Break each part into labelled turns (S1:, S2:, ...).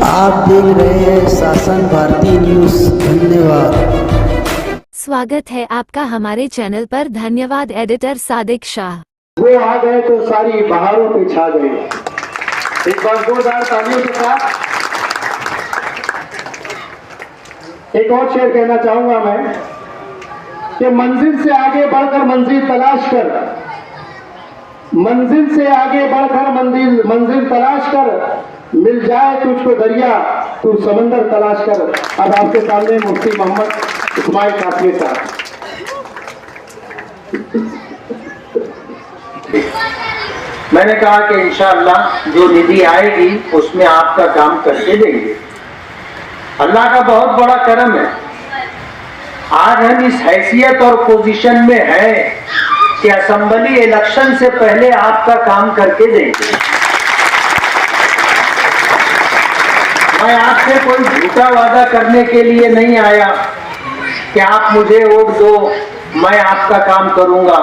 S1: आप देख रहे हैं शासन भारती न्यूज। धन्यवाद।
S2: स्वागत है आपका हमारे चैनल पर। धन्यवाद एडिटर सादिक शाह।
S3: वो आ गए तो सारी बहारों पे छा गए। एक बार जोरदार तालियों के साथ एक और शेर कहना चाहूंगा मैं कि मंजिल से आगे बढ़कर मंजिल तलाश कर, मंजिल से आगे बढ़कर मंजिल तलाश कर, मिल जाए तुझको दरिया तू समंदर तलाश कर। अब आपके सामने मुफ्ती मोहम्मद इस्माइल कासमी साहब।
S4: मैंने कहा कि इंशाअल्लाह जो निधि आएगी उसमें आपका काम करके देंगे। अल्लाह का बहुत बड़ा करम है, आज हम इस हैसियत और पोजीशन में हैं कि असेंबली इलेक्शन से पहले आपका काम करके देंगे। मैं आपसे कोई झूठा वादा करने के लिए नहीं आया कि आप मुझे वोट दो, मैं आपका काम करूंगा।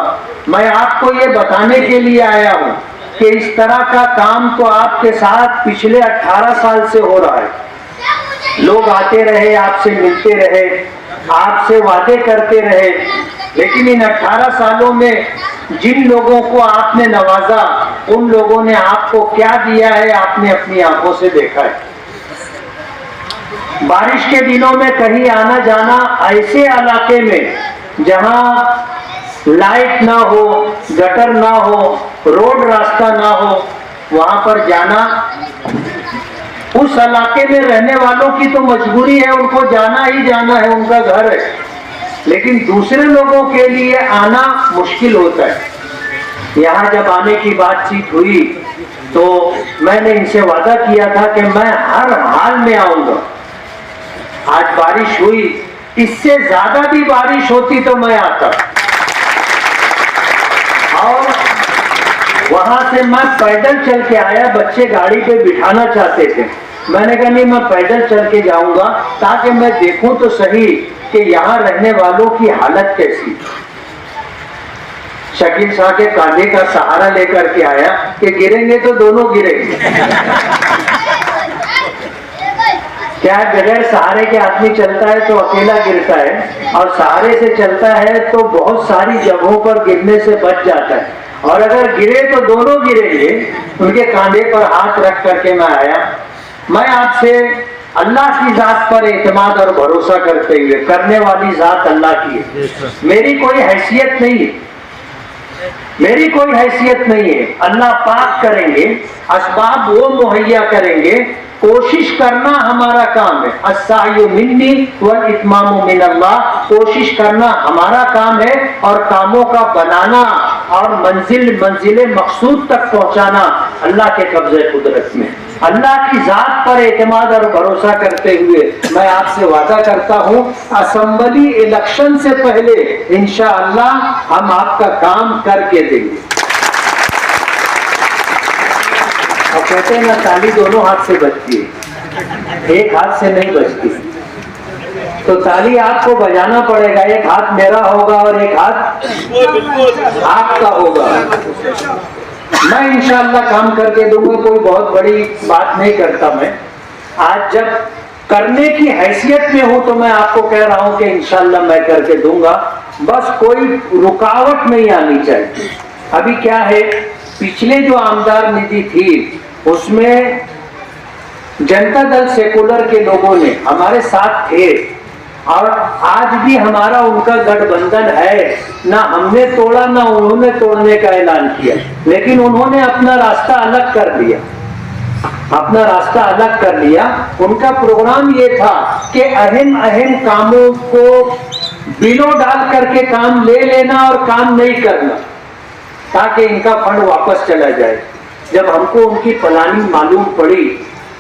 S4: मैं आपको ये बताने के लिए आया हूं कि इस तरह का काम तो आपके साथ पिछले 18 साल से हो रहा है। लोग आते रहे, आपसे मिलते रहे, आपसे वादे करते रहे, लेकिन इन 18 सालों में जिन लोगों को आपने नवाजा, उन लोगों ने आपको क्या दिया है आपने अपनी आंखों से देखा है। बारिश के दिनों में कहीं आना जाना, ऐसे इलाके में जहां लाइट ना हो, गटर ना हो, रोड रास्ता ना हो, वहां पर जाना उस इलाके में रहने वालों की तो मजबूरी है, उनको जाना ही जाना है, उनका घर है। लेकिन दूसरे लोगों के लिए आना मुश्किल होता है। यहाँ जब आने की बातचीत हुई तो मैंने इनसे वादा किया था कि मैं हर हाल में आऊंगा। आज बारिश हुई, इससे ज्यादा भी बारिश होती तो मैं आता, और वहां से मैं पैदल चल के आया। बच्चे गाड़ी पे बिठाना चाहते थे, मैंने कहा नहीं, मैं पैदल चल के जाऊंगा ताकि मैं देखूं तो सही कि यहाँ रहने वालों की हालत कैसी। शकील शाह के कांधे का सहारा लेकर के आया कि गिरेंगे तो दोनों गिरेंगे। क्या बगैर सहारे के आदमी चलता है तो अकेला गिरता है, और सहारे से चलता है तो बहुत सारी जगहों पर गिरने से बच जाता है, और अगर गिरे तो दोनों गिरेंगे। उनके कांधे पर हाथ रख करके मैं आया। मैं आपसे अल्लाह की जात पर एतमाद और भरोसा करते हुए, करने वाली जात अल्लाह की है, मेरी कोई हैसियत नहीं है, मेरी कोई हैसियत नहीं है। अल्लाह पाक करेंगे, असबाब वो मुहैया करेंगे, कोशिश करना हमारा काम है। अस्सायु मिन्नी वल इत्मामु मिनल्लाह, कोशिश करना हमारा काम है, और कामों का बनाना और मंजिले मकसूद तक पहुंचाना अल्लाह के कब्जे कुदरत में। अल्लाह की जात पर एतमाद और भरोसा करते हुए मैं आपसे वादा करता हूं, असेंबली इलेक्शन से पहले इंशाअल्लाह हम आपका काम करके देंगे। और कहते हैं ना, ताली दोनों हाथ से बजती है, एक हाथ से नहीं बजती। तो ताली आपको बजाना पड़ेगा, एक हाथ मेरा होगा और एक हाथ आपका होगा। मैं इंशाअल्लाह काम करके दूंगा, कोई बहुत बड़ी बात नहीं करता मैं। आज जब करने की हैसियत में हूं तो मैं आपको कह रहा हूं कि इंशाअल्लाह मैं करके दूंगा, बस कोई रुकावट नहीं आनी चाहिए। अभी क्या है, पिछले जो आमदार निधि थी उसमें जनता दल सेकुलर के लोगों ने हमारे साथ थे, और आज भी हमारा उनका गठबंधन है। ना हमने तोड़ा ना उन्होंने तोड़ने का ऐलान किया, लेकिन उन्होंने अपना रास्ता अलग कर दिया, अपना रास्ता अलग कर लिया। उनका प्रोग्राम ये था कि अहम अहम कामों को बिलों डाल करके काम ले लेना और काम नहीं करना, ताकि इनका फंड वापस चला जाए। जब हमको उनकी प्लानिंग मालूम पड़ी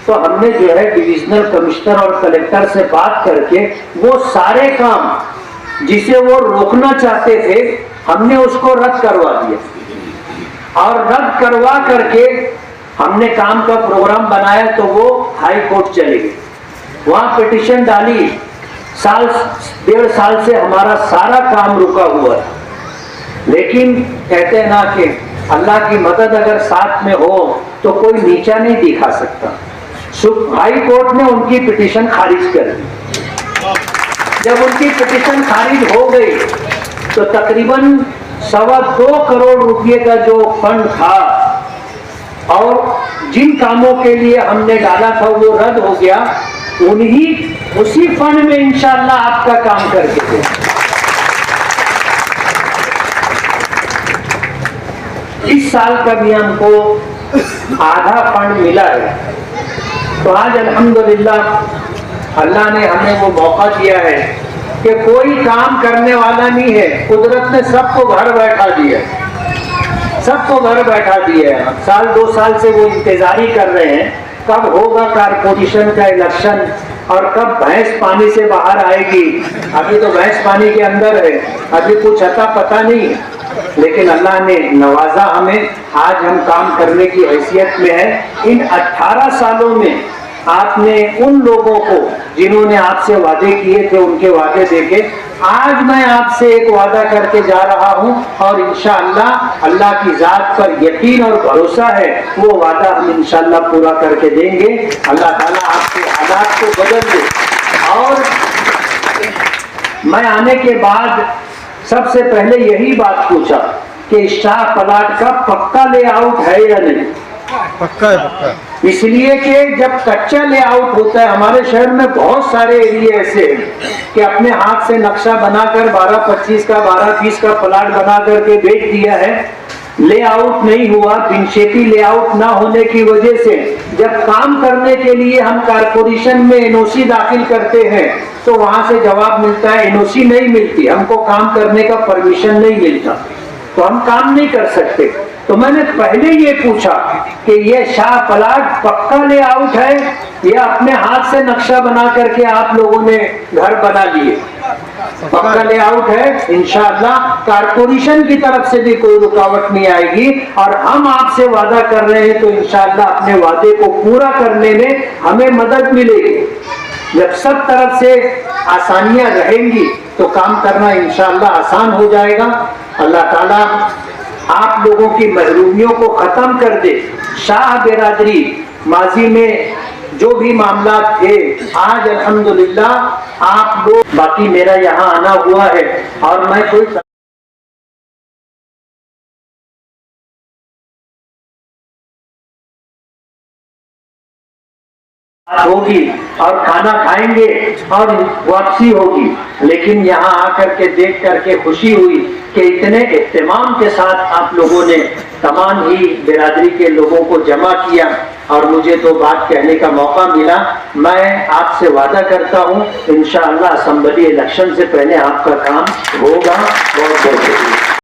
S4: तो हमने जो है डिविजनल कमिश्नर और कलेक्टर से बात करके वो सारे काम जिसे वो रोकना चाहते थे हमने उसको रद्द करवा दिया, और रद्द करवा करके हमने काम का प्रोग्राम बनाया। तो वो हाई कोर्ट चले गए, वहां पिटीशन डाली। साल 1.5 साल से हमारा सारा काम रुका हुआ है, लेकिन कहते हैं ना कि अल्लाह की मदद अगर साथ में हो तो कोई नीचा नहीं दिखा सकता। हाई कोर्ट ने उनकी पिटीशन खारिज कर दी। जब उनकी पिटीशन खारिज हो गई तो तकरीबन 2.25 करोड़ रुपए का जो फंड था और जिन कामों के लिए हमने डाला था वो रद्द हो गया। उसी फंड में इंशाअल्लाह आपका काम करके दे। इस साल का भी हमको आधा फंड मिला है। तो आज अल्हम्दुलिल्लाह अल्लाह ने हमें वो मौका दिया है कि कोई काम करने वाला नहीं है, कुदरत ने सबको घर बैठा दिया है, सबको घर बैठा दिया है। साल 2 साल से वो इंतजारी कर रहे हैं कब होगा कारपोरेशन का इलेक्शन और कब भैंस पानी से बाहर आएगी। अभी तो भैंस पानी के अंदर है, अभी कुछ अता पता नहीं है, लेकिन अल्लाह ने नवाजा हमें, आज हम काम करने की हैसियत में है। इन 18 सालों में आपने उन लोगों को जिन्होंने आपसे वादे किए थे उनके वादे देके आज मैं आपसे एक वादा करके जा रहा हूं और इंशाअल्लाह अल्लाह की जात पर यकीन और भरोसा है वो वादा हम इंशाअल्लाह पूरा करके देंगे। अल्लाह ताला आपके हालात को बदल दे। और मैं आने के बाद सबसे पहले यही बात पूछा कि शाह प्लाट का पक्का लेआउट है या नहीं।
S5: पक्का है, पक्का।
S4: इसलिए कि जब कच्चा लेआउट होता है, हमारे शहर में बहुत सारे एरिया ऐसे हैं कि अपने हाथ से नक्शा बनाकर 12-25 का 12-20 का प्लाट बना करके बेच दिया है, लेआउट नहीं हुआ। बिनशेती लेआउट ना होने की वजह से जब काम करने के लिए हम कारपोरेशन में एनओसी दाखिल करते हैं तो वहां से जवाब मिलता है एनओसी नहीं मिलती, हमको काम करने का परमिशन नहीं मिलता, तो हम काम नहीं कर सकते। तो मैंने पहले ये पूछा कि ये शाह प्लाट पक्का लेआउट है या अपने हाथ से नक्शा बना करके आप लोगों ने घर बना लिए। पक्का लेआउट है, इंशाअल्लाह कारपोरेशन की तरफ से भी कोई रुकावट नहीं आएगी और हम आपसे वादा कर रहे हैं तो इंशाअल्लाह अपने वादे को पूरा करने में हमें मदद मिलेगी। जब सब तरफ से आसानियां रहेंगी तो काम करना इंशाअल्लाह आसान हो जाएगा। अल्लाह ताला आप लोगों की महरूमियों को खत्म कर दे। शाह बिरादरी माजी में जो भी मामला थे आज अल्हम्दुलिल्लाह आप लोग, बाकी मेरा यहाँ आना हुआ है और मैं कोई होगी और खाना खाएंगे और वापसी होगी, लेकिन यहाँ आकर के देख करके खुशी हुई कि इतने इत्तेमाम के साथ आप लोगों ने तमाम ही बिरादरी के लोगों को जमा किया और मुझे तो बात कहने का मौका मिला। मैं आपसे वादा करता हूँ इंशाअल्लाह असेंबली इलेक्शन से पहले आपका काम होगा। बहुत बहुत शुक्रिया।